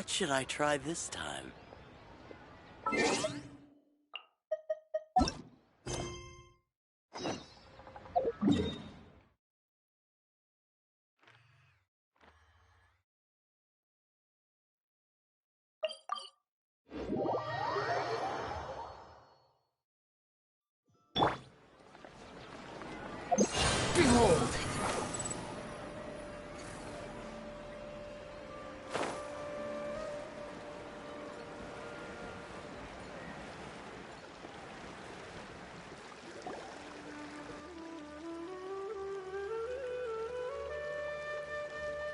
What should I try this time? Behold!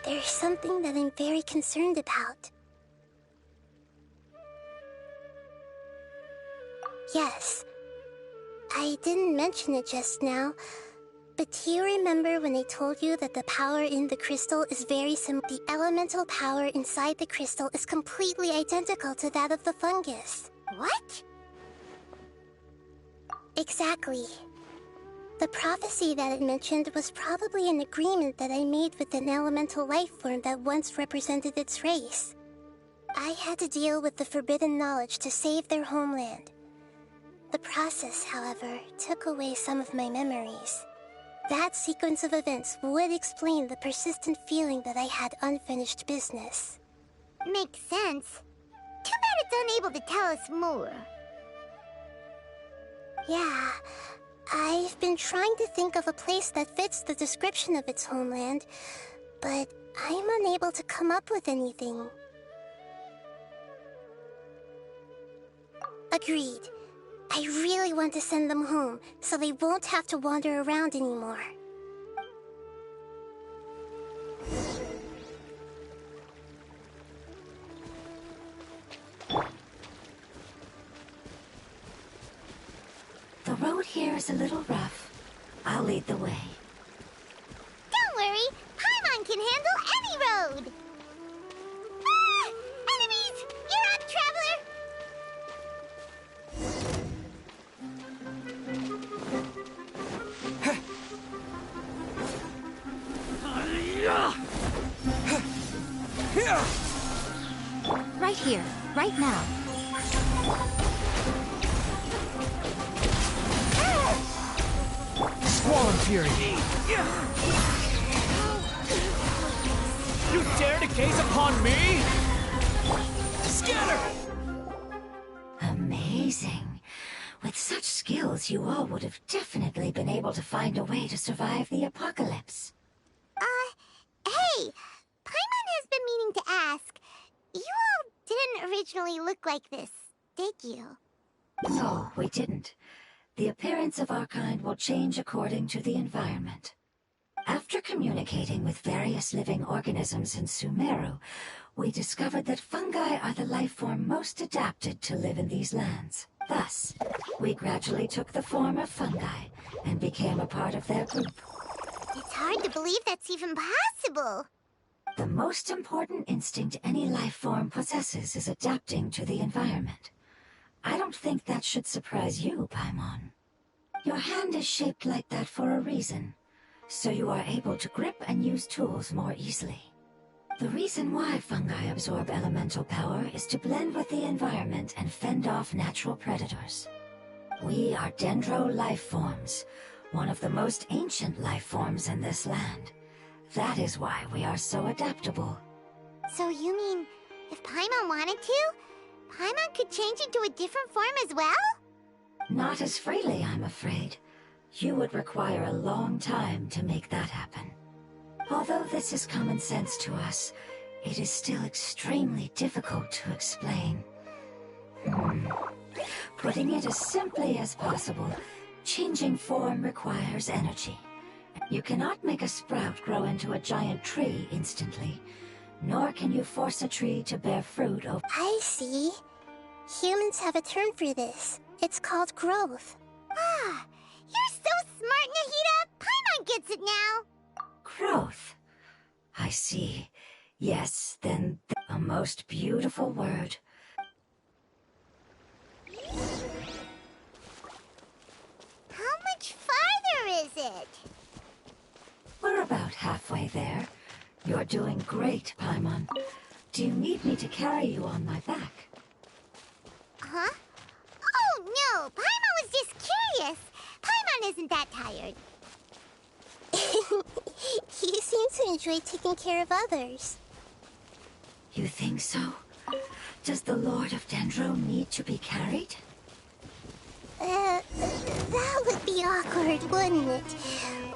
There's something that I'm very concerned about. Yes, I didn't mention it just now, but do you remember when I told you that the power in the crystal is very similar? The elemental power inside the crystal is completely identical to that of the fungus. What? Exactly. The prophecy that it mentioned was probably an agreement that I made with an elemental life form that once represented its race. I had to deal with the forbidden knowledge to save their homeland. The process, however, took away some of my memories. That sequence of events would explain the persistent feeling that I had unfinished business. Makes sense. Too bad it's unable to tell us more. Yeah, I've been trying to think of a place that fits the description of its homeland, but I'm unable to come up with anything. Agreed. I really want to send them home, so they won't have to wander around anymore. The road here is a little rough. I'll lead the way. Don't worry, Paimon can handle any road! Ah! Enemies! You're up, traveler! Right here, right now. Squall Fury! You dare to gaze upon me? Scatter! Amazing. With such skills, you all would have definitely been able to find a way to survive the apocalypse. Hey! Paimon has been meaning to ask. You all didn't originally look like this, did you? No, we didn't. The appearance of our kind will change according to the environment. After communicating with various living organisms in Sumeru, we discovered that fungi are the life form most adapted to live in these lands. Thus, we gradually took the form of fungi and became a part of their group. It's hard to believe that's even possible. The most important instinct any life form possesses is adapting to the environment. I don't think that should surprise you, Paimon. Your hand is shaped like that for a reason, so you are able to grip and use tools more easily. The reason why fungi absorb elemental power is to blend with the environment and fend off natural predators. We are dendro life forms, one of the most ancient life forms in this land. That is why we are so adaptable. So you mean, if Paimon wanted to, Paimon could change into a different form as well? Not as freely, I'm afraid. You would require a long time to make that happen. Although this is common sense to us, it is still extremely difficult to explain. Putting it as simply as possible, changing form requires energy. You cannot make a sprout grow into a giant tree instantly, nor can you force a tree to bear fruit over— I see. Humans have a term for this. It's called growth. Ah, you're so smart, Nahida! Paimon gets it now! growth. I see. Yes, then a most beautiful word. How much farther is it? We're about halfway there. You're doing great, Paimon. Do you need me to carry you on my back? Huh? Oh, no! Paimon was just curious. Paimon isn't that tired. You seem to enjoy taking care of others. You think so? Does the Lord of Dendro need to be carried? That would be awkward, wouldn't it?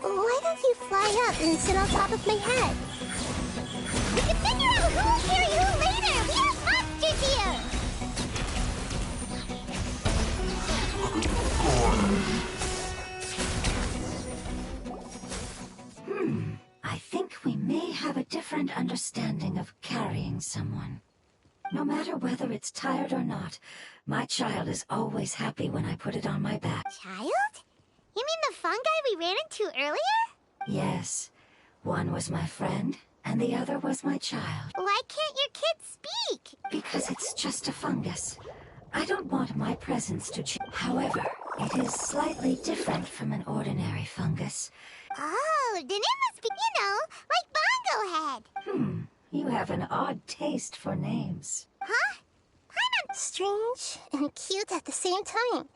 Why don't you fly up and sit on top of my head? We can figure out who will carry who later! We have monsters here! I think we may have a different understanding of carrying someone. No matter whether it's tired or not, my child is always happy when I put it on my back. Child? You mean the fungi we ran into earlier? Yes. One was my friend, and the other was my child. Why can't your kid speak? Because it's just a fungus. I don't want my presence to change. However, it is slightly different from an ordinary fungus. Oh, then it must be, like Bongo Head. You have an odd taste for names. Huh? Strange and cute at the same time.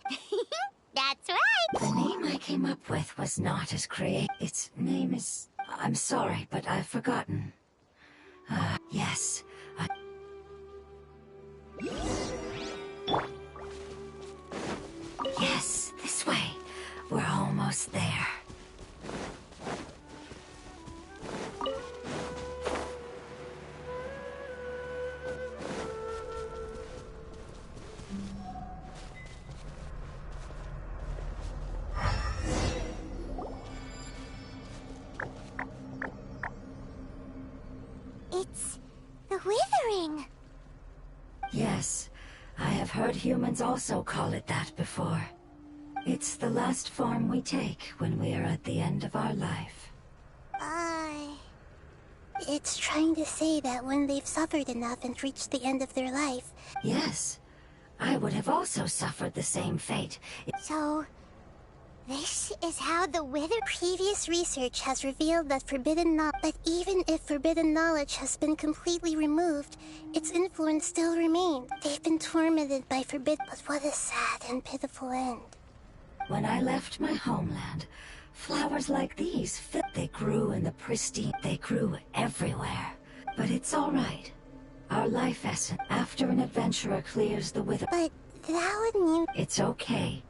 That's right. The name I came up with was not as creative. Its name is... I'm sorry, but I've forgotten. Yes. Yes, this way. We're almost there. It's the Withering. Yes, I have heard humans also call it that before. It's the last form we take when we are at the end of our life. It's trying to say that when they've suffered enough and reached the end of their life... Yes, I would have also suffered the same fate. So, this is how the Wither... Previous research has revealed that But even if forbidden knowledge has been completely removed, its influence still remained. They've been tormented by But what a sad and pitiful end. When I left my homeland, flowers like these they grew in the pristine... They grew everywhere. But it's all right. Our life essence, after an adventurer clears the wither... But that would mean... It's okay.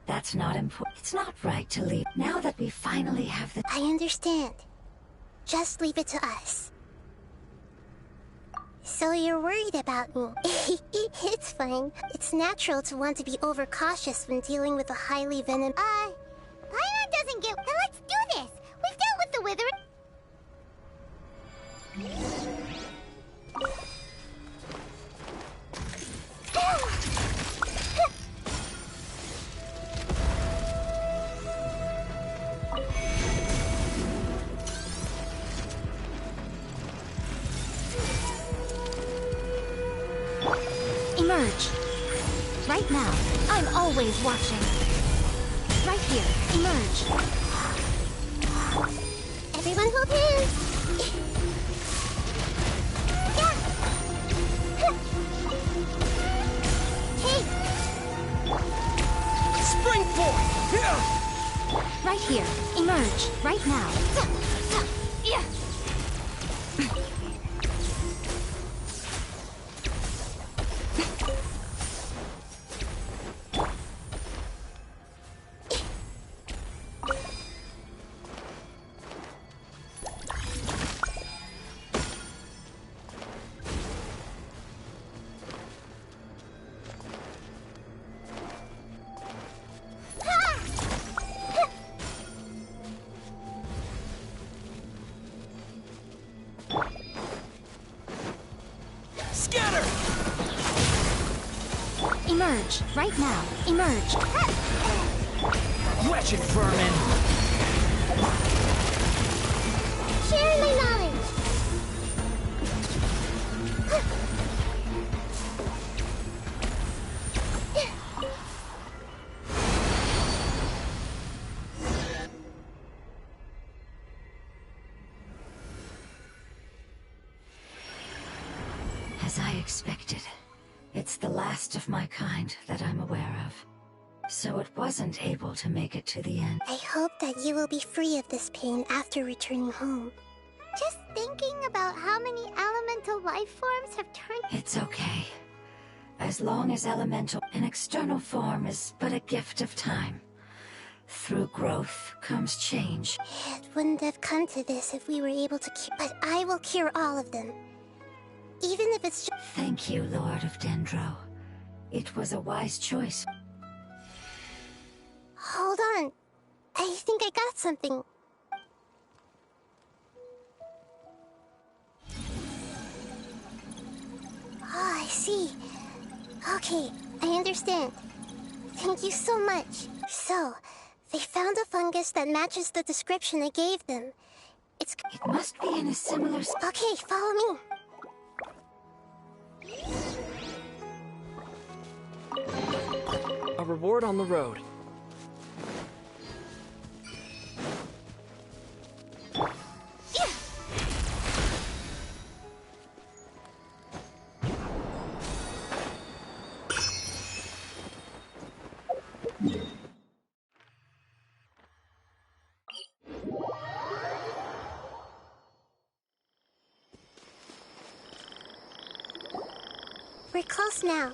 That's not important. It's not right to leave. Now that we finally have the... I understand. Just leave it to us. So you're worried about me. It's fine. It's natural to want to be overcautious when dealing with a highly venomous... Paimon doesn't get... Then let's do this! We've dealt with the Wither... Emerge. Right now. I'm always watching. Right here. Emerge. Everyone hold hands! Spring forth! Here! Right here. Emerge. Right now. Yeah. Scatter! Emerge. Right now. Emerge. Wretched vermin! Share my knowledge! expected. It's the last of my kind that I'm aware of. So it wasn't able to make it to the end. I hope that you will be free of this pain after returning home. Just thinking about how many elemental life forms have turned... It's okay. As long as elemental, an external form is but a gift of time. Through growth comes change. It wouldn't have come to this if we were able to cure... But I will cure all of them. Even if it's just... Thank you, Lord of Dendro. It was a wise choice. Hold on. I think I got something. Oh, I see. Okay, I understand. Thank you so much. So, they found a fungus that matches the description I gave them. It must be in a similar... Okay, follow me. A reward on the road. We're close now.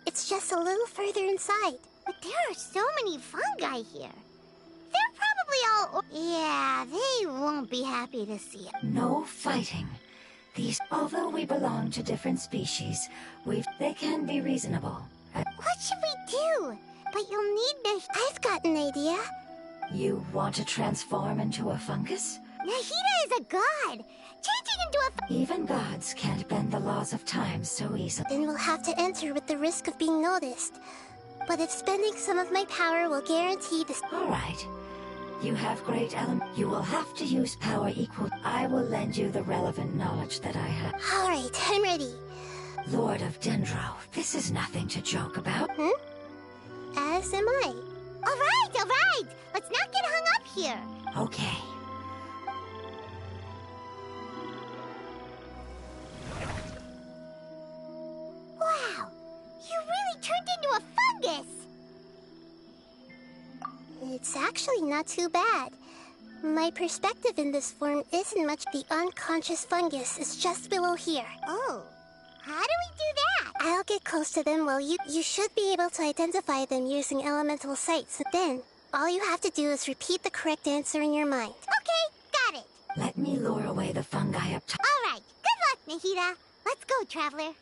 It's just a little further inside. But there are so many fungi here. They're probably all... Yeah, they won't be happy to see it. No fighting. These, although we belong to different species, they can be reasonable. What should we do? But you'll need I've got an idea. You want to transform into a fungus? Nahida is a god! Changing into a... Even gods can't bend the laws of time so easily. Then we'll have to enter with the risk of being noticed. But if spending some of my power will guarantee this... Alright. You have great element. You will have to use power equal. I will lend you the relevant knowledge that I have. Alright, I'm ready. Lord of Dendro, this is nothing to joke about. As am I. Alright! Let's not get hung up here. Okay. Wow! You really turned into a fungus! It's actually not too bad. My perspective in this form isn't much. The unconscious fungus is just below here. Oh, how do we do that? I'll get close to them while you should be able to identify them using elemental sights. Then, all you have to do is repeat the correct answer in your mind. Okay, got it. Let me lure away the fungi up top. Alright, good luck, Nahida. Let's go, Traveler.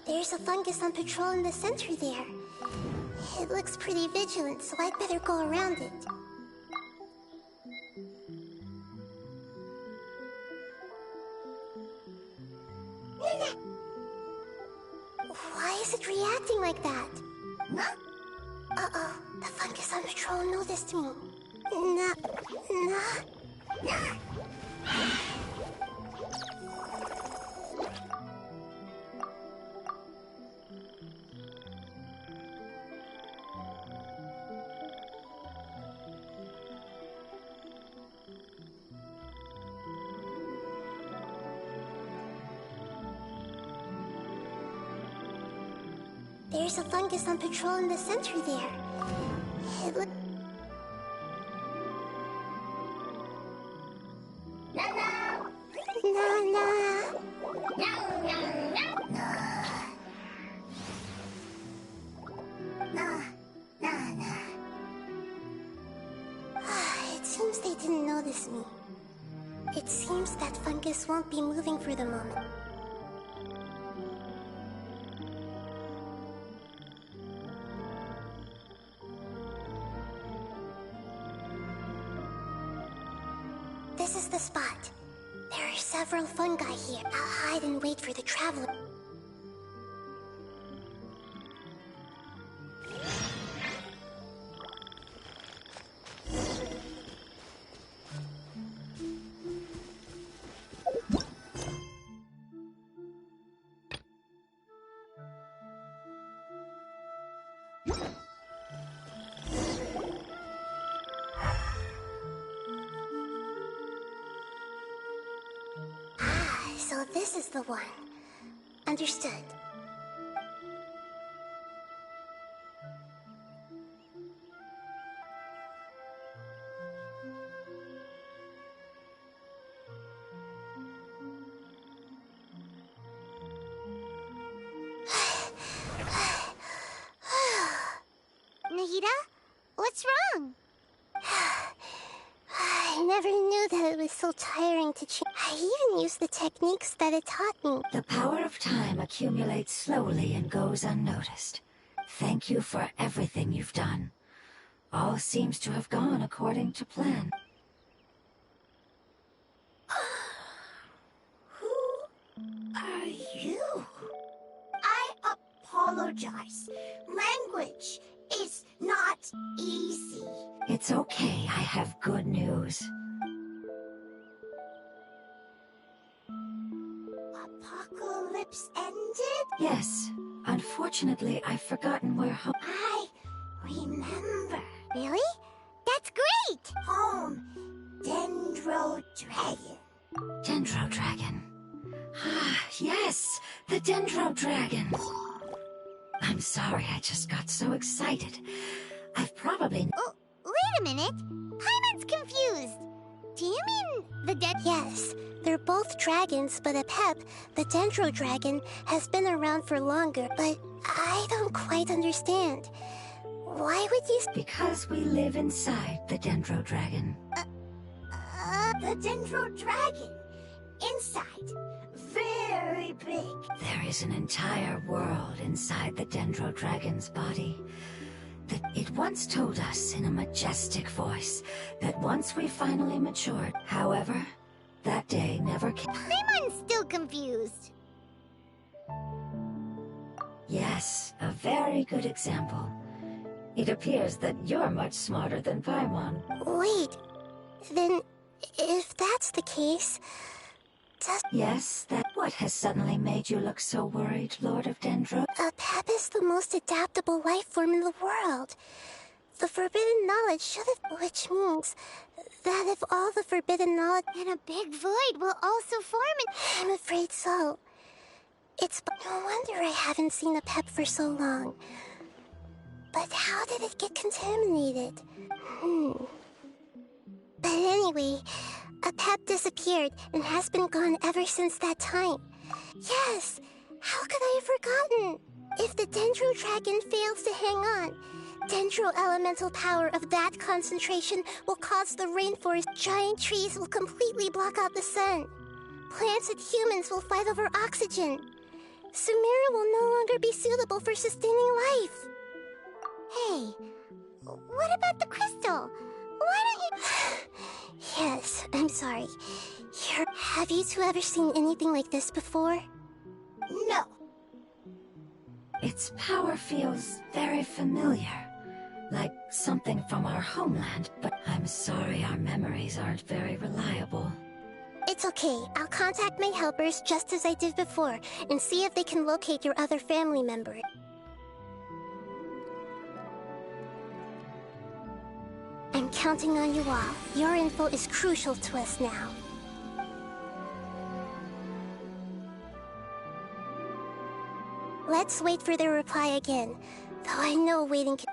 There's a fungus on patrol in the center there. It looks pretty vigilant, so I'd better go around it. Why is it reacting like that? Uh-oh, the fungus on patrol noticed me. There's a fungus on patrol in the center there. It look... It seems they didn't notice me. It seems that fungus won't be moving for the moment. This is the spot. There are several fungi here. I'll hide and wait for the traveler. So this is the one. Understood. Nahida? What's wrong? I never knew that it was so tiring to change. I even used the techniques that it taught me. The power of time accumulates slowly and goes unnoticed. Thank you for everything you've done. All seems to have gone according to plan. Who are you? I apologize. Language is not easy. It's okay, I have good news. Apocalypse ended? Yes, unfortunately I've forgotten where home... I remember. Really? That's great! Home. Dendro Dragon. Dendro Dragon. Ah, yes, the Dendro Dragon. I'm sorry, I just got so excited. I've probably... Oh, wait a minute. Paimon's confused. Do you mean the dead? Yes, they're both dragons, but Apep, the Dendro Dragon, has been around for longer, but I don't quite understand. Why would you... Because we live inside the Dendro Dragon. The Dendro Dragon. Inside. Very big. There is an entire world inside the Dendro Dragon's body. That it once told us in a majestic voice that once we finally matured, however, that day never came. Paimon's still confused. Yes, a very good example. It appears that you're much smarter than Paimon. Wait, then if that's the case, does... Yes, that what has suddenly made you look so worried, Lord of Dendro? Apep is the most adaptable life form in the world. The forbidden knowledge should have... Which means that if all the forbidden knowledge... And a big void will also form in... I'm afraid so. It's... No wonder I haven't seen Apep for so long. But how did it get contaminated? But anyway, Apep disappeared and has been gone ever since that time. Yes! How could I have forgotten? If the Dendro Dragon fails to hang on, Dendro elemental power of that concentration will cause the rainforest. Giant trees will completely block out the sun. Plants and humans will fight over oxygen. Sumeru will no longer be suitable for sustaining life. Hey, what about the crystal? Why don't you... Yes, I'm sorry. Here, have you two ever seen anything like this before? No. Its power feels very familiar. Like something from our homeland, but I'm sorry our memories aren't very reliable. It's okay. I'll contact my helpers just as I did before and see if they can locate your other family member. I'm counting on you all. Your info is crucial to us now. Let's wait for their reply again, though I know waiting can...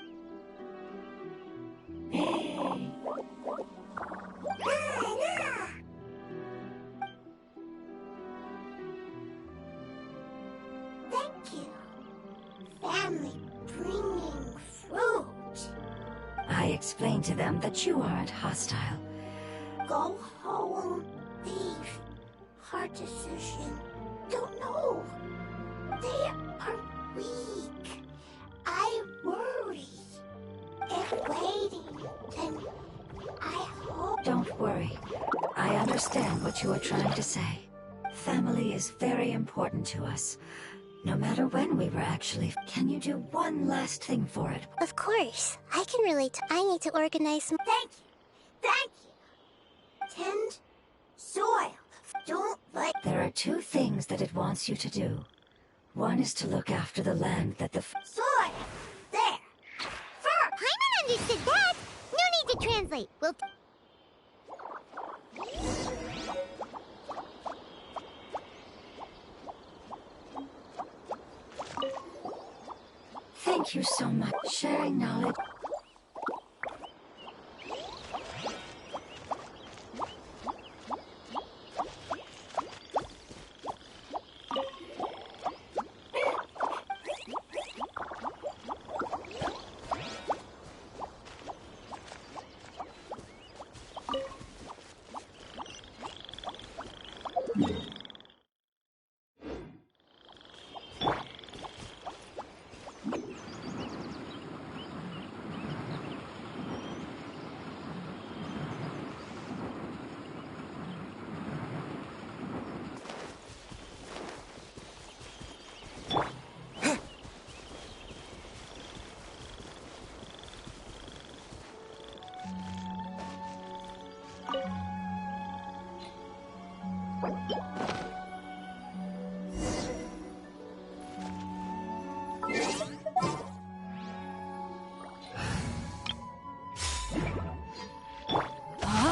Thank you. Family bringing fruit. I explained to them that you aren't hostile. Go home. Leave. Hard decision. Don't know. They are weak. I worry. If waiting, then I hope... Don't worry. I understand what you are trying to say. Family is very important to us. No matter when we were actually... Can you do one last thing for it? Of course. I can relate. I need to organize... Thank you. Thank you. Tend soil. Don't let... There are two things that it wants you to do. One is to look after the land that the... Soil. There. Paimon understood that! No need to translate. We'll... Thank you so much. Sharing knowledge.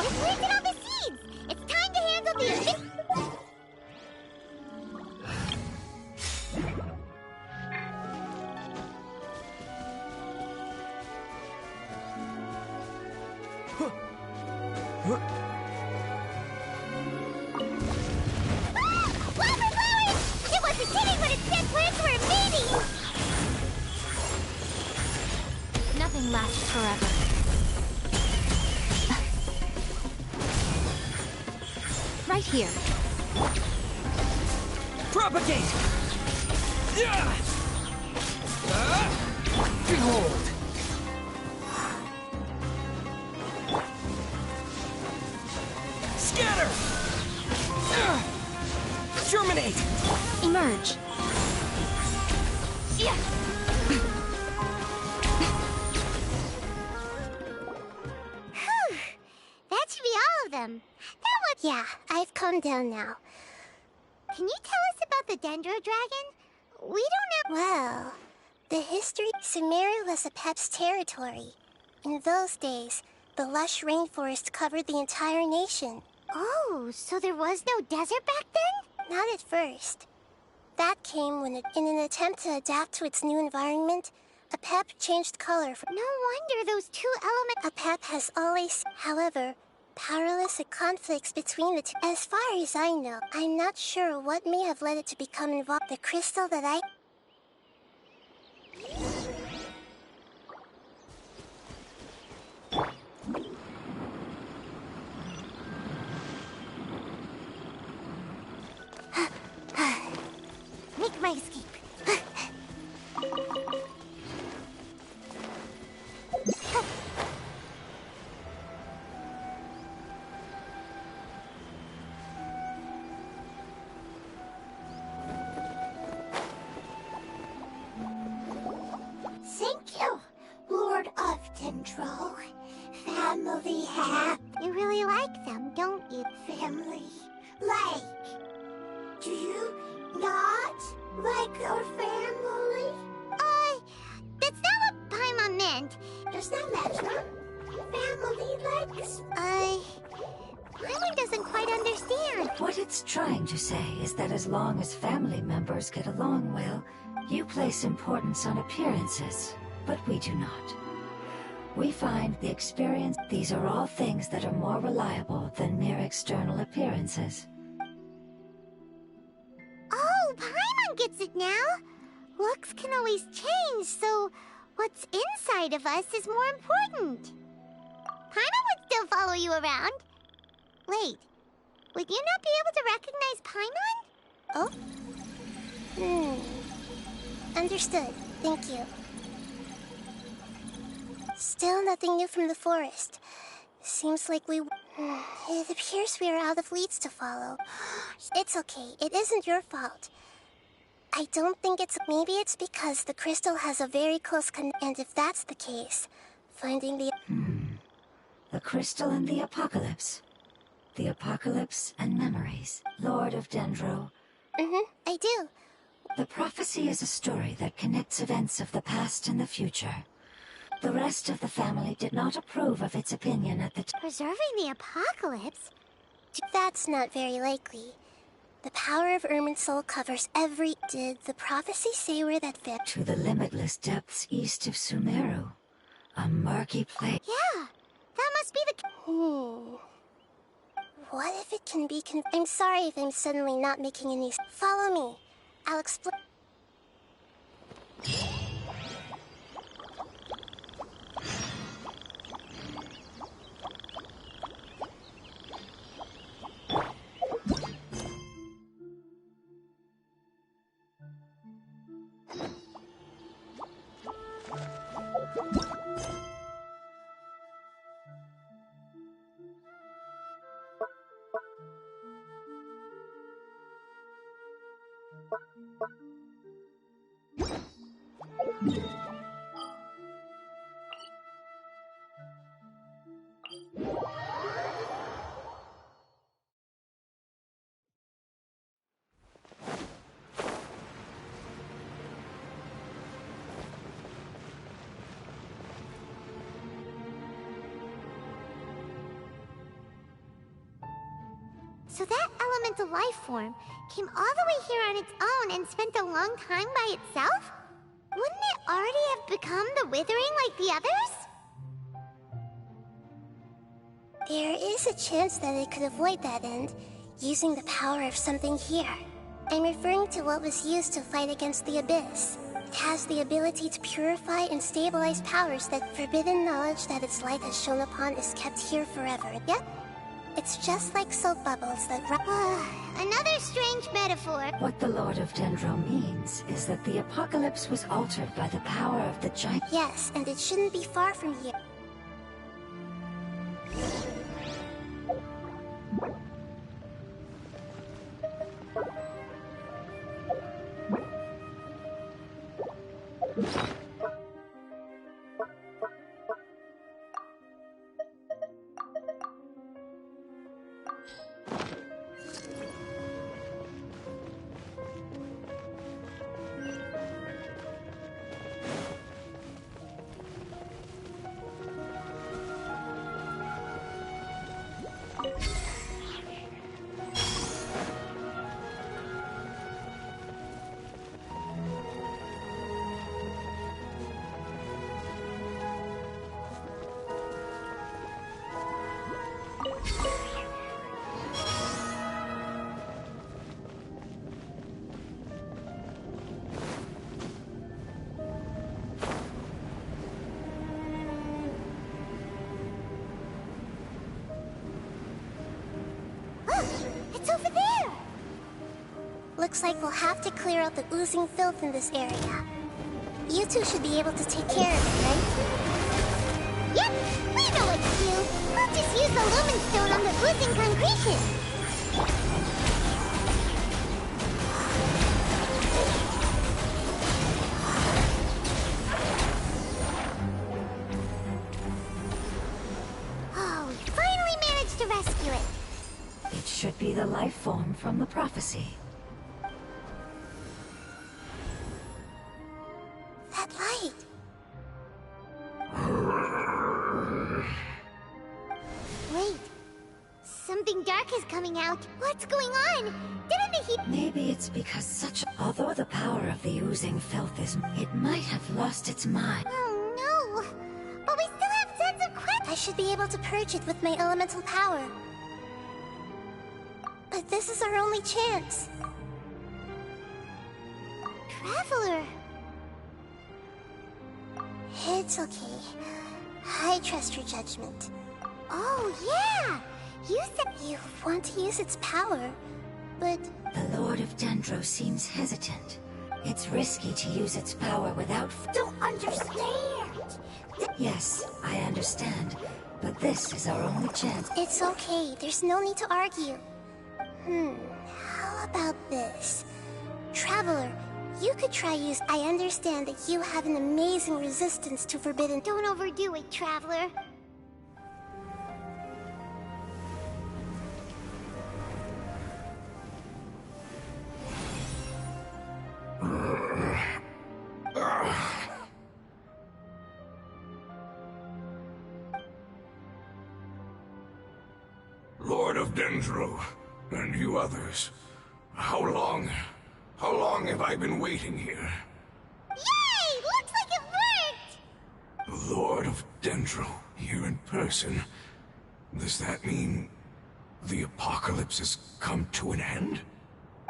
It planted all the seeds! It's time to handle the Wildflowers! It wasn't kidding when it said plants were invading! Nothing lasts forever. Right here. Propagate! Behold! Scatter! Germinate! Emerge. Whew! That should be all of them. That was... Yeah, I've calmed down now. Can you tell us about the Dendro Dragon? We don't know... Well, the history... Sumeru was a Pep's territory. In those days, the lush rainforest covered the entire nation. Oh, so there was no desert back then? Not at first. That came when, in an attempt to adapt to its new environment, a Pep changed color from... No wonder those two elements... A Pep has always, however, powerless at conflicts between the two. As far as I know, I'm not sure what may have led it to become involved. The crystal that I... Make my escape. Thank you, Lord of Dendro. Family hat. You really like them, don't you? Family. Like. Do you not like your family? That's not what Paimon meant. Does that matter? Family likes. Paimon doesn't quite understand. What it's trying to say is that as long as family members get along well, you place importance on appearances, but we do not. We find the experience, these are all things that are more reliable than mere external appearances. Oh, Paimon gets it now. Looks can always change, so what's inside of us is more important. Paimon would still follow you around. Wait, would you not be able to recognize Paimon? Understood. Thank you. Still nothing new from the forest. Seems like we... It appears we are out of leads to follow. It's okay. It isn't your fault. I don't think it's... Maybe it's because the crystal has a very close and if that's the case, finding the... The crystal and the apocalypse. The apocalypse and memories. Lord of Dendro. I do. The prophecy is a story that connects events of the past and the future. The rest of the family did not approve of its opinion at the time. Preserving the apocalypse? That's not very likely. The power of Irminsul covers every... Did the prophecy say where that fit? To the limitless depths east of Sumeru. A murky place. Yeah, that must be the... What if it can be I'm sorry if I'm suddenly not making any... Follow me. I'll explain... So that elemental life form came all the way here on its own and spent a long time by itself? Wouldn't it already have become the Withering like the others? There is a chance that it could avoid that end, using the power of something here. I'm referring to what was used to fight against the Abyss. It has the ability to purify and stabilize powers that forbidden knowledge that its light has shone upon is kept here forever. Yep. It's just like soap bubbles that Another strange metaphor. What the Lord of Dendro means is that the apocalypse was altered by the power of the giant. Yes, and it shouldn't be far from here. It's over there! Looks like we'll have to clear out the oozing filth in this area. You two should be able to take care of it, right? Yep, we know what to do. We'll just use the lumen stone on the oozing concretion. Oh, we finally managed to rescue it. It should be the life form from the prophecy. That light! Wait, something dark is coming out. What's going on? Didn't the heat... Maybe it's because although the power of the oozing filth is... It might have lost its mind. Oh no! But we still have tons of questions! I should be able to purge it with my elemental power. But this is our only chance. Traveler! It's okay. I trust your judgment. Oh, yeah! You said You want to use its power, but... The Lord of Dendro seems hesitant. It's risky to use its power without... Don't understand. Yes, I understand. But this is our only chance. It's okay. There's no need to argue. How about this? Traveler, you could try use... I understand that you have an amazing resistance to forbidden... Don't overdo it, Traveler. Lord of Dendro, and you others, How long? How long have I been waiting here? Yay! Looks like it worked! Lord of Dendro, here in person. Does that mean the apocalypse has come to an end?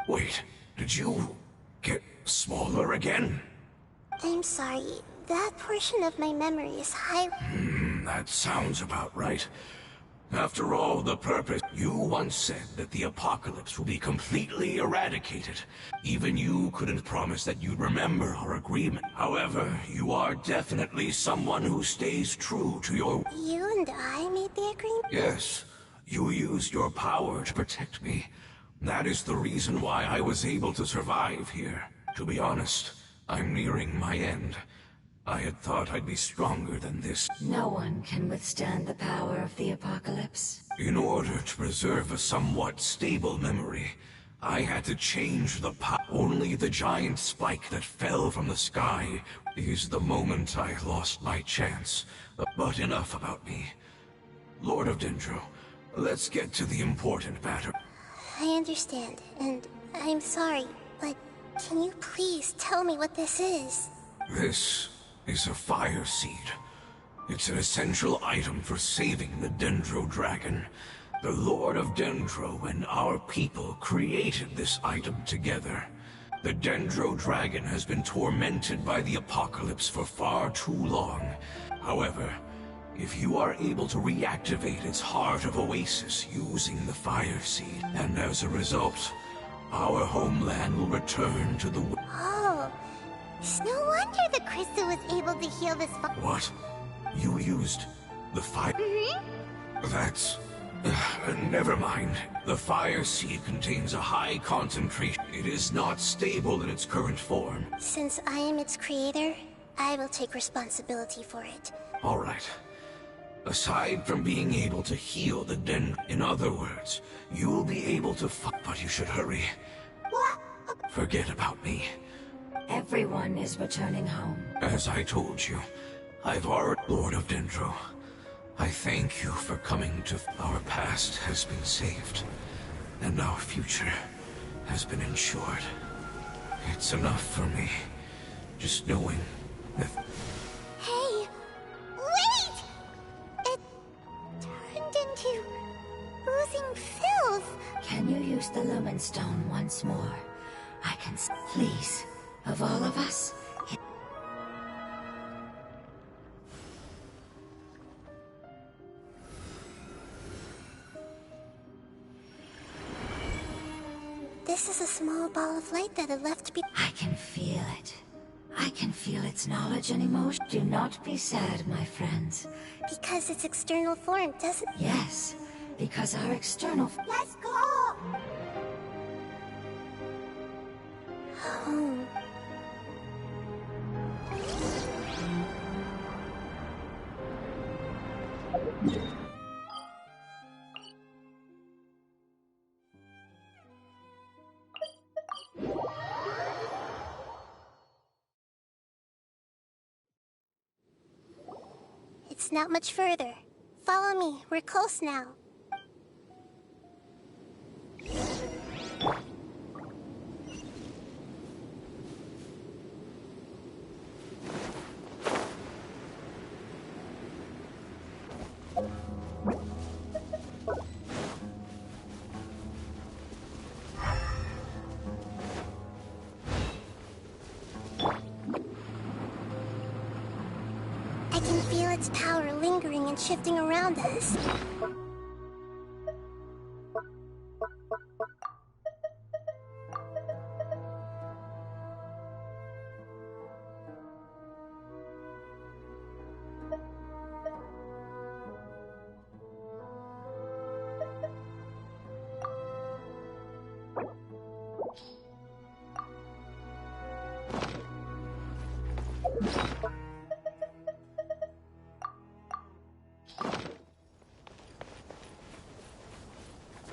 Wait, did you get smaller again? I'm sorry. That portion of my memory is high. That sounds about right. After all, the purpose... You once said that the apocalypse will be completely eradicated. Even you couldn't promise that you'd remember our agreement. However, you are definitely someone who stays true to your... You and I made the agreement? Yes, you used your power to protect me. That is the reason why I was able to survive here. To be honest, I'm nearing my end. I had thought I'd be stronger than this. No one can withstand the power of the apocalypse. In order to preserve a somewhat stable memory, I had to change the Only the giant spike that fell from the sky is the moment I lost my chance. But enough about me. Lord of Dendro, let's get to the important matter. I understand, and I'm sorry, but can you please tell me what this is? This is a fire seed. It's an essential item for saving the Dendro Dragon. The Lord of Dendro and our people created this item together. The Dendro Dragon has been tormented by the apocalypse for far too long. However, if you are able to reactivate its heart of Oasis using the fire seed, and as a result, our homeland will return to the... Oh, no wonder the crystal was able to heal this What? You used the fire... That's... never mind. The fire seed contains a high concentration. It is not stable in its current form. Since I am its creator, I will take responsibility for it. All right. Aside from being able to heal the in other words, you'll be able to but you should hurry. What? Forget about me. Everyone is returning home. As I told you, I've already... Lord of Dendro, I thank you for coming to... Our past has been saved, and our future has been ensured. It's enough for me, just knowing that... Hey! Wait! It turned into... oozing filth. Can you use the Lumen Stone once more? I can... Please, of all of us... This is a small ball of light that it left be- I can feel it. I can feel its knowledge and emotion. Do not be sad, my friends. Because its external form doesn't- Yes, because our external... Let's go! Home. It's not much further. Follow me, we're close now. I can feel its power lingering and shifting around us.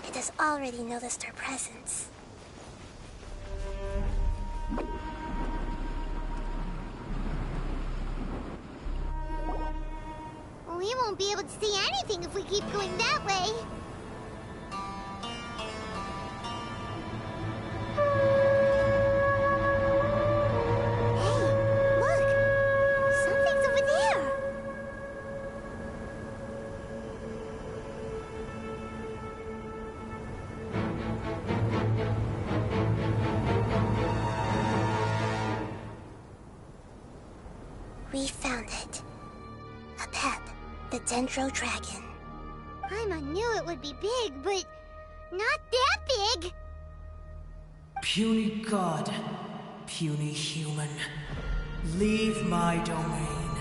It has already noticed our presence. We won't be able to see anything if we keep going that way. We found it. A pep, the Dendro Dragon. Paimon knew it would be big, but not that big! Puny god, puny human, leave my domain.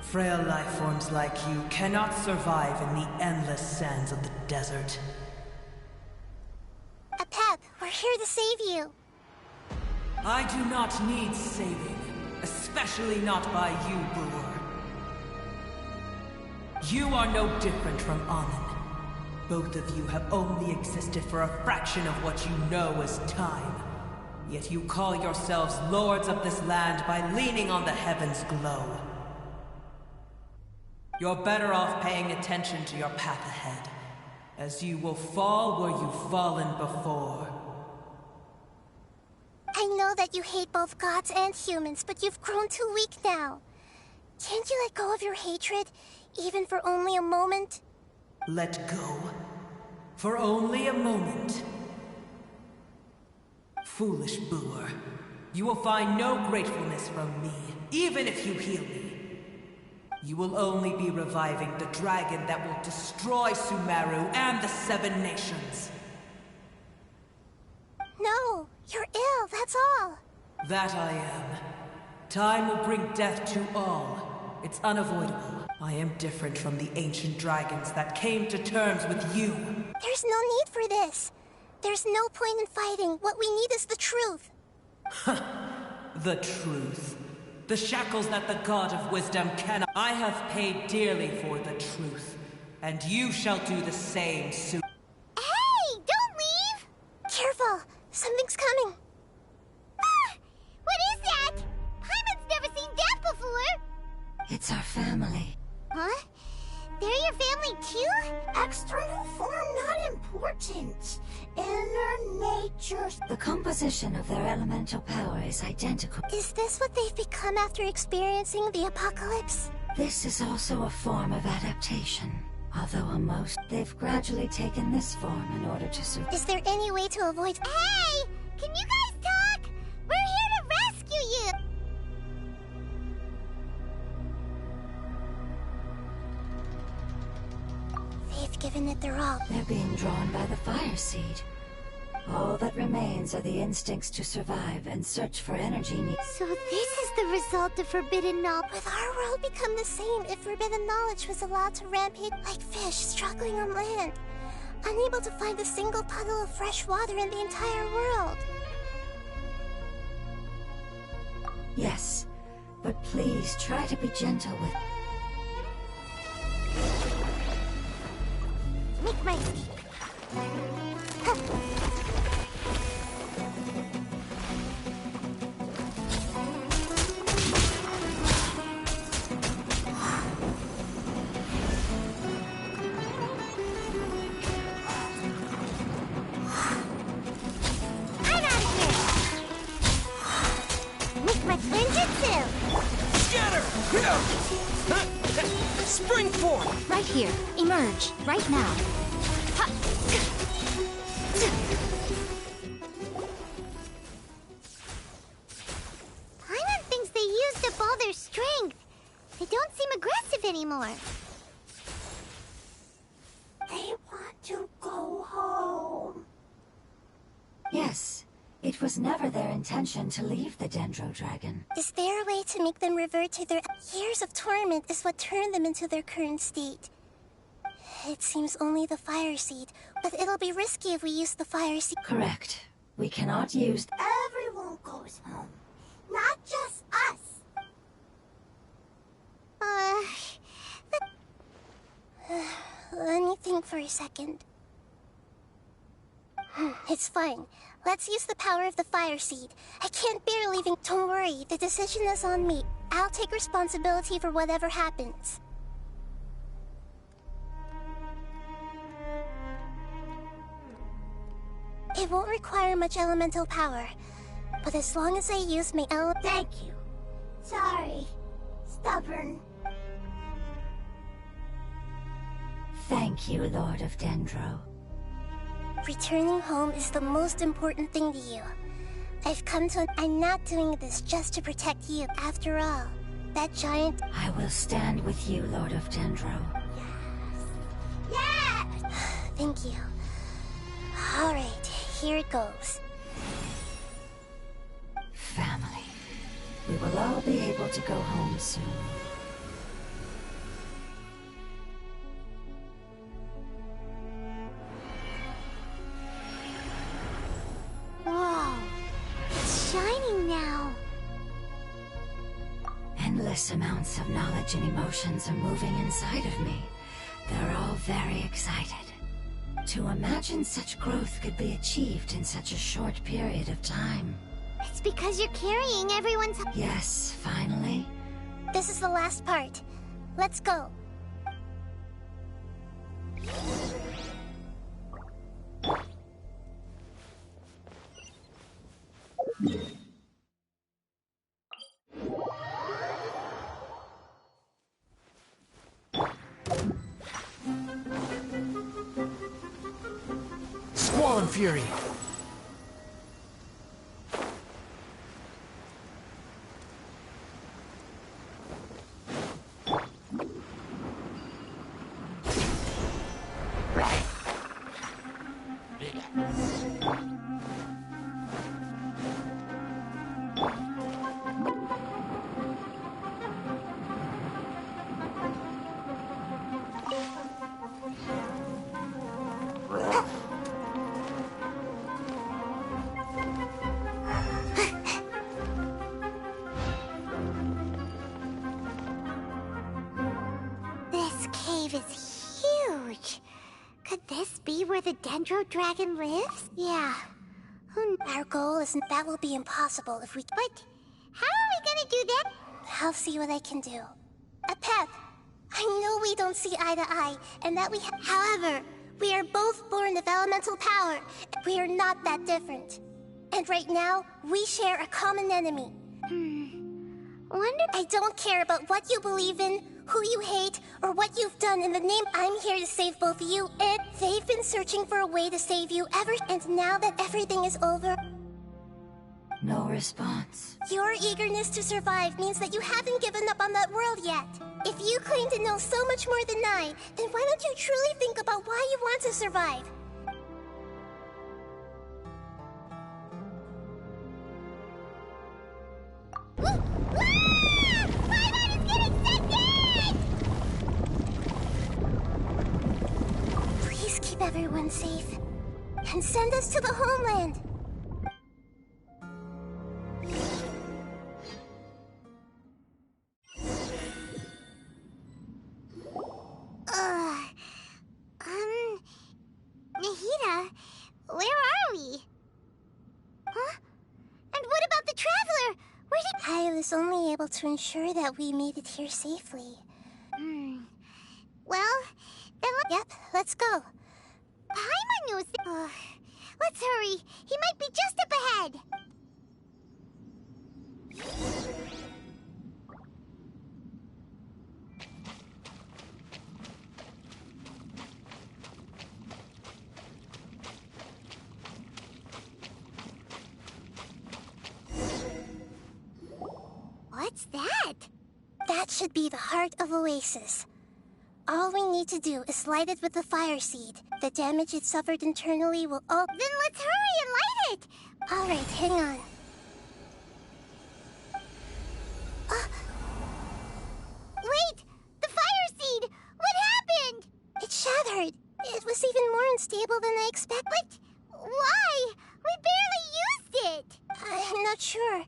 Frail life forms like you cannot survive in the endless sands of the desert. A pep, we're here to save you. I do not need saving, especially not by you, Boor. You are no different from Amun. Both of you have only existed for a fraction of what you know as time. Yet you call yourselves lords of this land by leaning on the heavens' glow. You're better off paying attention to your path ahead, as you will fall where you've fallen before. I know that you hate both gods and humans, but you've grown too weak now. Can't you let go of your hatred, even for only a moment? Let go? For only a moment? Foolish Boor. You will find no gratefulness from me, even if you heal me. You will only be reviving the dragon that will destroy Sumeru and the Seven Nations. No, you're ill, that's all. That I am. Time will bring death to all. It's unavoidable. I am different from the ancient dragons that came to terms with you. There's no need for this. There's no point in fighting. What we need is the truth. The truth. The shackles that the God of Wisdom cannot. I have paid dearly for the truth, and you shall do the same soon. Hey, don't leave! Careful, something's coming. Ah! What is that? Paimon's never seen that before! It's our family. Huh? They're your family too? External form not important. Inner nature. The composition of their elemental power is identical. Is this what they've become after experiencing the apocalypse? This is also a form of adaptation. Although they've gradually taken this form in order to survive. Is there any way to avoid— Hey! Can you guys talk? We're here to rescue you! They've given it their all. They're being drawn by the fire seed. All that remains are the instincts to survive and search for energy needs. So this is the result of forbidden knowledge. Would our world become the same if forbidden knowledge was allowed to rampage like fish struggling on land, unable to find a single puddle of fresh water in the entire world? Yes, but please try to be gentle with... Make my escape. I'm out of here. Make my ninjutsu. Scatter! Spring form! Right here. Emerge. Right now. Paimon thinks they used up all their strength. They don't seem aggressive anymore. They want to go home. Yes, it was never their intention to leave the Dendro Dragon. Is there a way to make them revert to their— Years of torment is what turned them into their current state. It seems only the fire seed, but it'll be risky if we use the fire seed. Correct. We cannot use... Everyone goes home. Not just us. Let me think for a second. It's fine. Let's use the power of the fire seed. I can't bear leaving. Don't worry, the decision is on me. I'll take responsibility for whatever happens. It won't require much elemental power, but as long as I use my Thank you. Sorry. Stubborn. Thank you, Lord of Dendro. Returning home is the most important thing to you. I've come to... I'm not doing this just to protect you. After all, that giant... I will stand with you, Lord of Dendro. Yes! Thank you. Alright, here it goes. Family. We will all be able to go home soon. Whoa. It's shining now. Endless amounts of knowledge and emotions are moving inside of me. They're all very excited. To imagine such growth could be achieved in such a short period of time. It's because you're carrying everyone's... Yes, finally. This is the last part. Let's go. Squall and Fury. This cave is huge. Could this be where the Dendro Dragon lives? Yeah. Our goal isn't... That will be impossible if we... But how are we gonna do that? I'll see what I can do. Pep, I know we don't see eye to eye, and that we... However, we are both born of elemental power. We are not that different. And right now, we share a common enemy. Wonder... I don't care about what you believe in, who you hate, or what you've done in the name. I'm here to save both you and... They've been searching for a way to save you ever... And now that everything is over... No response. Your eagerness to survive means that you haven't given up on that world yet. If you claim to know so much more than I, then why don't you truly think about why you want to survive? Please keep everyone safe. And send us to the homeland. Nahida, where are we? Huh? And what about the Traveler? Where did... I was only able to ensure that we made it here safely. Well, then Yep, let's go. Paimon knows that... let's hurry. He might be just up ahead. What's that? That should be the heart of Oasis. All we need to do is light it with the fire seed. The damage it suffered internally will all... Then let's hurry and light it! Alright, hang on. Wait! The fire seed! What happened? It shattered. It was even more unstable than I expected. But why? We barely used it! I'm not sure.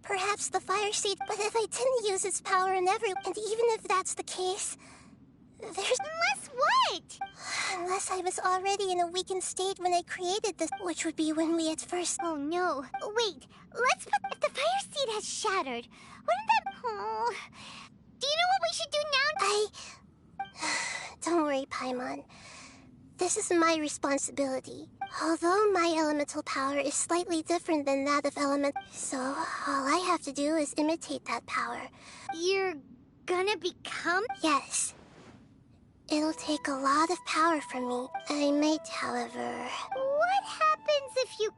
Perhaps the fire seed, but if I didn't use its power in every... And even if that's the case... There's... Unless what? Unless I was already in a weakened state when I created this, which would be when we at first... Oh no. Wait, let's put... If the fire seed has shattered, wouldn't that... Oh... Do you know what we should do now? Don't worry, Paimon. This is my responsibility. Although my elemental power is slightly different than that of element... So, all I have to do is imitate that power. You're gonna become... Yes. It'll take a lot of power from me. I might, however... What happens if you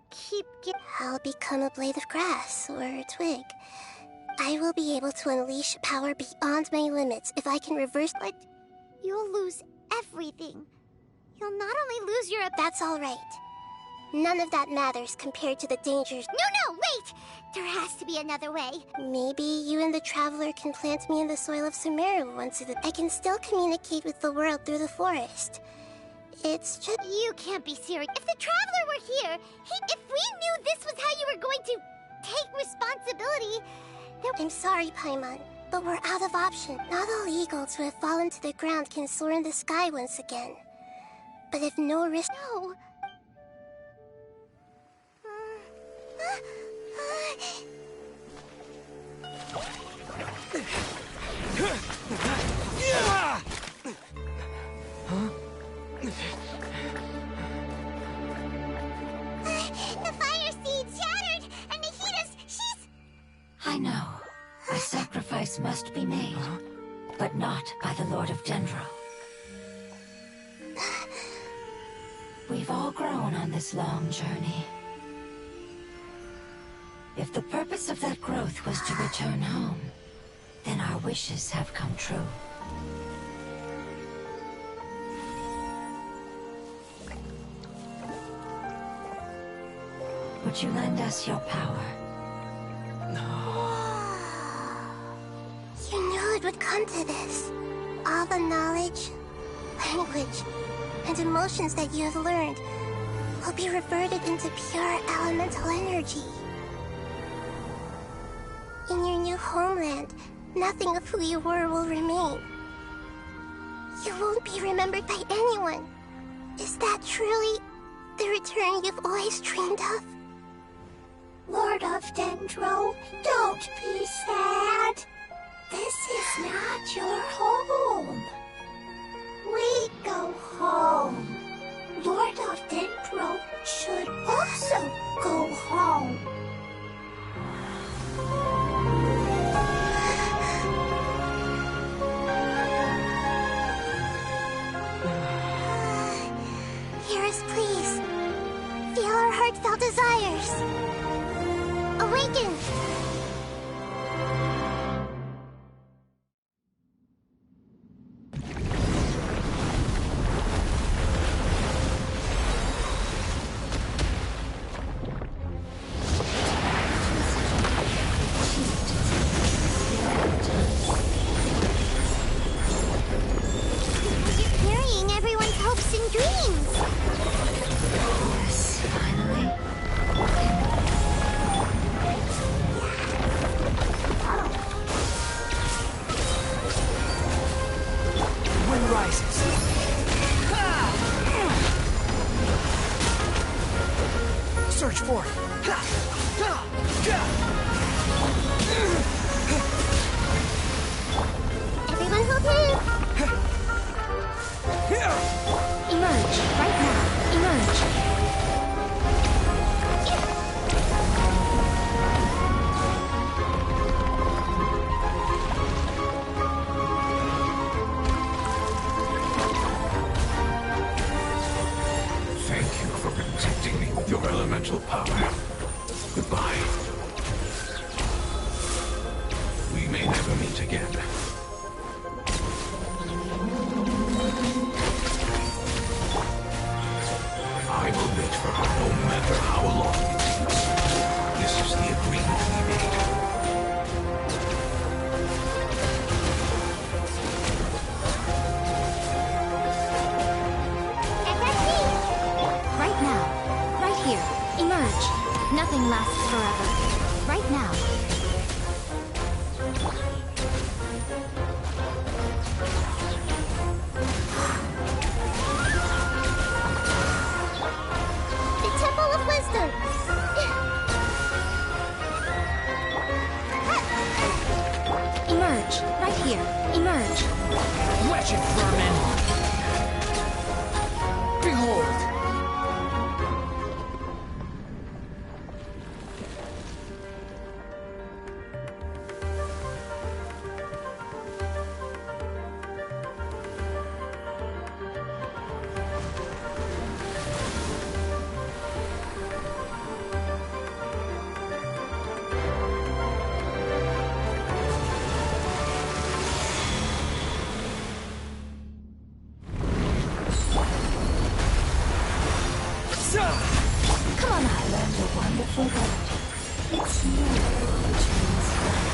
I'll become a blade of grass or a twig. I will be able to unleash power beyond my limits if I can reverse. But you'll lose everything. You'll not only lose your... That's all right. None of that matters compared to the dangers. No, wait! There has to be another way. Maybe you and the Traveler can plant me in the soil of Sumeru once I can still communicate with the world through the forest. It's just... You can't be serious. If the Traveler were here, if we knew this was how you were going to take responsibility, then... I'm sorry, Paimon, but we're out of options. Not all eagles who have fallen to the ground can soar in the sky once again. But if no risk... No. The fire seed shattered, and she's... I know. A sacrifice must be made, but not by the Lord of Dendro. We've all grown on this long journey. If the purpose of that growth was to return home, then our wishes have come true. Would you lend us your power? You knew it would come to this. All the knowledge, language, and emotions that you have learned will be reverted into pure elemental energy. In your new homeland, nothing of who you were will remain. You won't be remembered by anyone. Is that truly the return you've always dreamed of? Lord of Dendro, don't be sad. This is not your home. We go home. Lord of Dendro should also go home. Hear us, please. Feel our heartfelt desires. Awaken! You're carrying everyone's hopes and dreams. Yes, finally. Wind rises. Search for it. Everyone hold hands! Emerge, right now. Emerge. Thank you for protecting me with your elemental power. Goodbye. We may never meet again. I will wait for her no matter how long it takes. This is the agreement we made. Right now. Right here. Emerge. Nothing lasts forever. Right now. The Temple of Wisdom! Emerge. Right here. Emerge. Wretched vermin! Behold! Come on I up. learned a wonderful remedy. It's never which means right.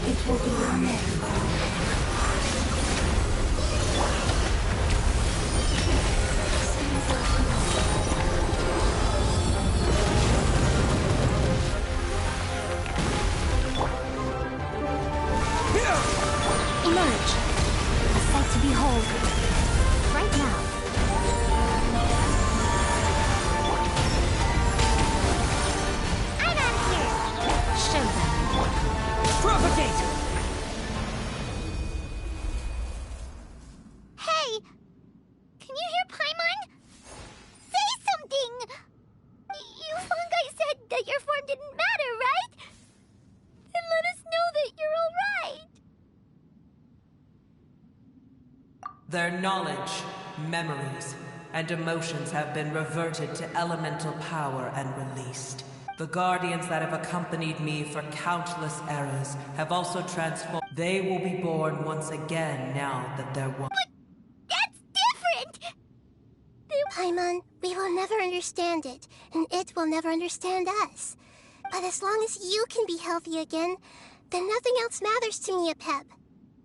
It will be your name. Emerge. A sight to behold. Right now. I'm out of here! Show them. Propagate! Hey! Can you hear Paimon? Say something! You fungi said that your form didn't matter, right? Then let us know that you're alright! Their knowledge, memories, and emotions have been reverted to elemental power and released. The guardians that have accompanied me for countless eras have also transformed. They will be born once again now that they're one. That's different! Paimon, we will never understand it, and it will never understand us. But as long as you can be healthy again, then nothing else matters to me, Apep.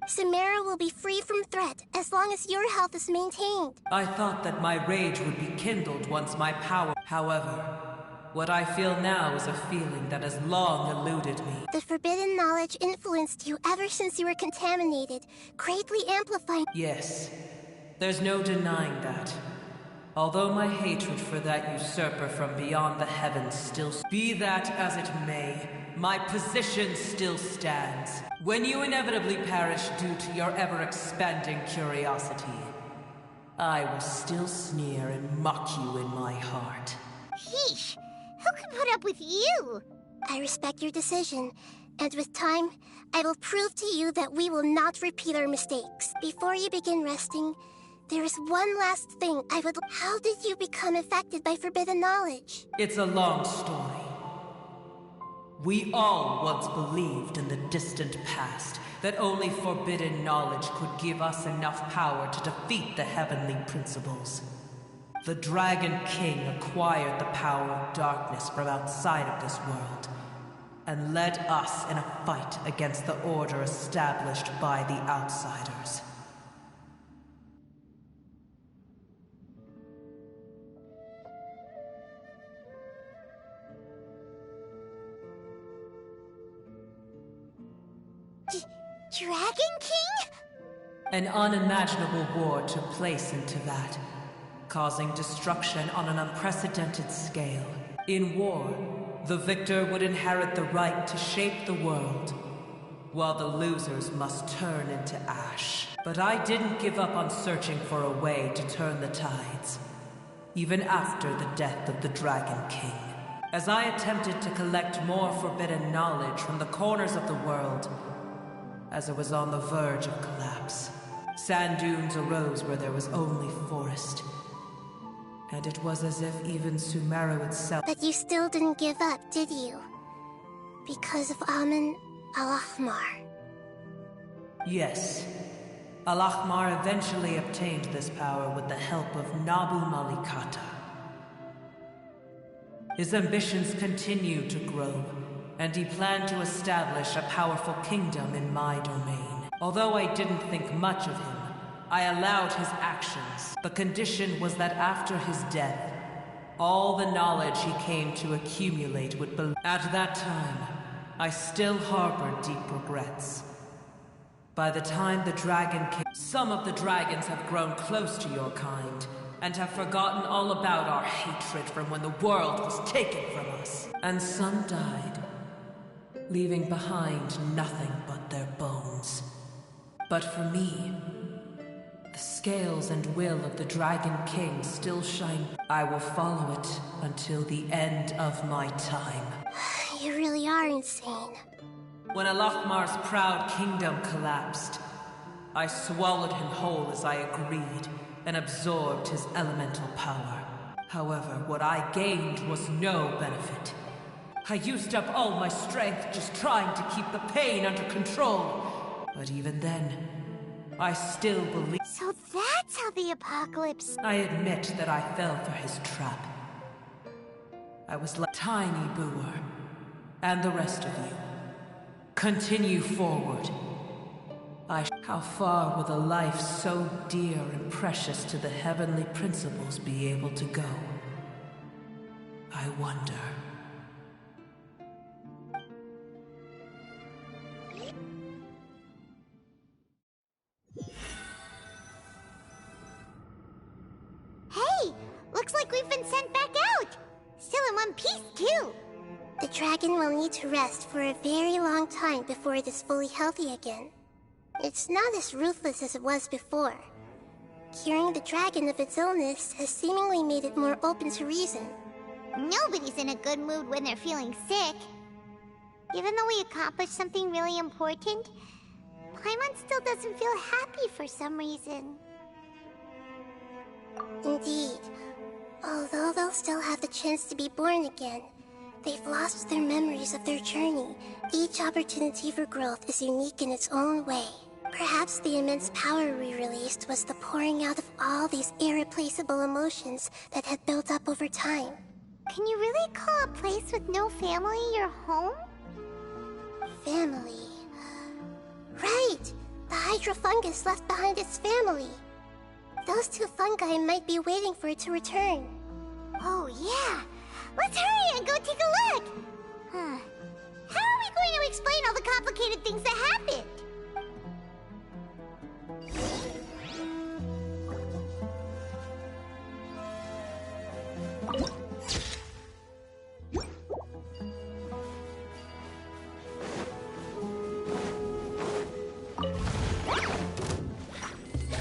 Samara will be free from threat as long as your health is maintained. I thought that my rage would be kindled once my power. However, what I feel now is a feeling that has long eluded me. The forbidden knowledge influenced you ever since you were contaminated, greatly amplifying. Yes, there's no denying that. Although my hatred for that usurper from beyond the heavens still... Be that as it may, my position still stands. When you inevitably perish due to your ever-expanding curiosity, I will still sneer and mock you in my heart. Yeesh! Who can put up with you? I respect your decision, and with time, I will prove to you that we will not repeat our mistakes. Before you begin resting, there is one last thing I would... How did you become affected by forbidden knowledge? It's a long story. We all once believed in the distant past that only forbidden knowledge could give us enough power to defeat the heavenly principles. The Dragon King acquired the power of darkness from outside of this world and led us in a fight against the order established by the outsiders. Dragon King? An unimaginable war took place into that, causing destruction on an unprecedented scale. In war, the victor would inherit the right to shape the world, while the losers must turn into ash. But I didn't give up on searching for a way to turn the tides, even after the death of the Dragon King. As I attempted to collect more forbidden knowledge from the corners of the world, as it was on the verge of collapse, sand dunes arose where there was only forest. And it was as if even Sumeru itself... But you still didn't give up, did you? Because of Amun Al-Ahmar. Yes. Al-Ahmar eventually obtained this power with the help of Nabu Malikata. His ambitions continued to grow, and he planned to establish a powerful kingdom in my domain. Although I didn't think much of him, I allowed his actions. The condition was that after his death, all the knowledge he came to accumulate would belong. At that time, I still harbored deep regrets. By the time the Dragon King... Some of the dragons have grown close to your kind, and have forgotten all about our hatred from when the world was taken from us. And some died, leaving behind nothing but their bones. But for me, the scales and will of the Dragon King still shine. I will follow it until the end of my time. You really are insane. When Al-Ahmar's proud kingdom collapsed, I swallowed him whole as I agreed, and absorbed his elemental power. However, what I gained was no benefit. I used up all my strength just trying to keep the pain under control. But even then, I still believe... So that's how the apocalypse... I admit that I fell for his trap. I was like Tiny Booer, and the rest of you. Continue forward. How far will a life so dear and precious to the heavenly principles be able to go? I wonder. Hey! Looks like we've been sent back out! Still in one piece, too! The dragon will need to rest for a very long time before it is fully healthy again. It's not as ruthless as it was before. Curing the dragon of its illness has seemingly made it more open to reason. Nobody's in a good mood when they're feeling sick. Even though we accomplished something really important, Paimon still doesn't feel happy for some reason. Indeed. Although they'll still have the chance to be born again, they've lost their memories of their journey. Each opportunity for growth is unique in its own way. Perhaps the immense power we released was the pouring out of all these irreplaceable emotions that had built up over time. Can you really call a place with no family your home? Family... Right! The hydrofungus left behind its family. Those two fungi might be waiting for it to return. Oh yeah! Let's hurry and go take a look! How are we going to explain all the complicated things that happened?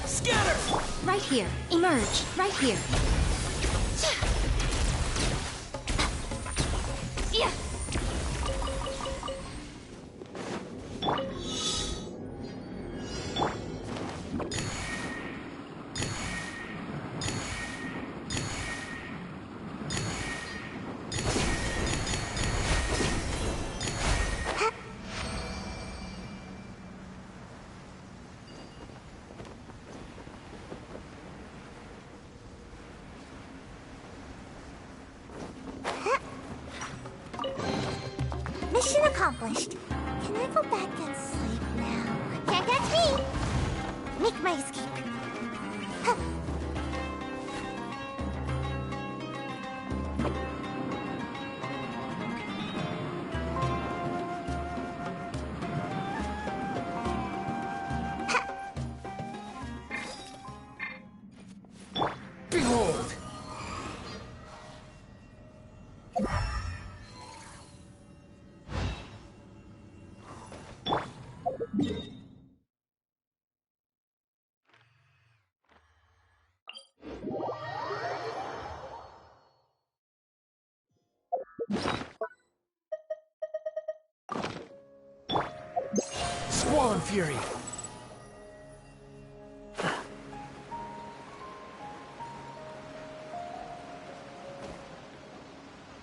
Scatter! Right here. Emerge. Right here. Yeah. Mission accomplished. Can I go back and sleep now? Can't catch me! Make my escape. Huh. Behold! Swan Fury!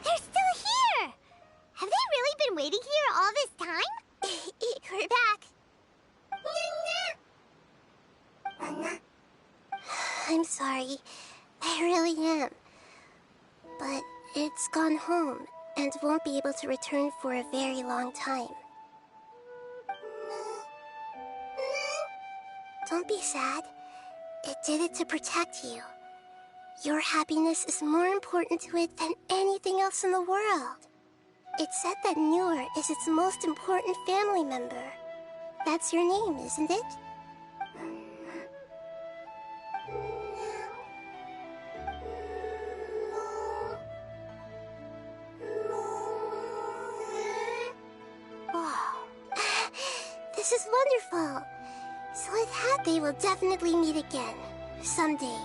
They're still here! Have they really been waiting here all this time? We're back. I'm sorry. I really am. But it's gone home and won't be able to return for a very long time. Don't be sad. It did it to protect you. Your happiness is more important to it than anything else in the world. It's said that Newer is its most important family member. That's your name, isn't it? Wow. This is wonderful. So with that, they will definitely meet again. Someday.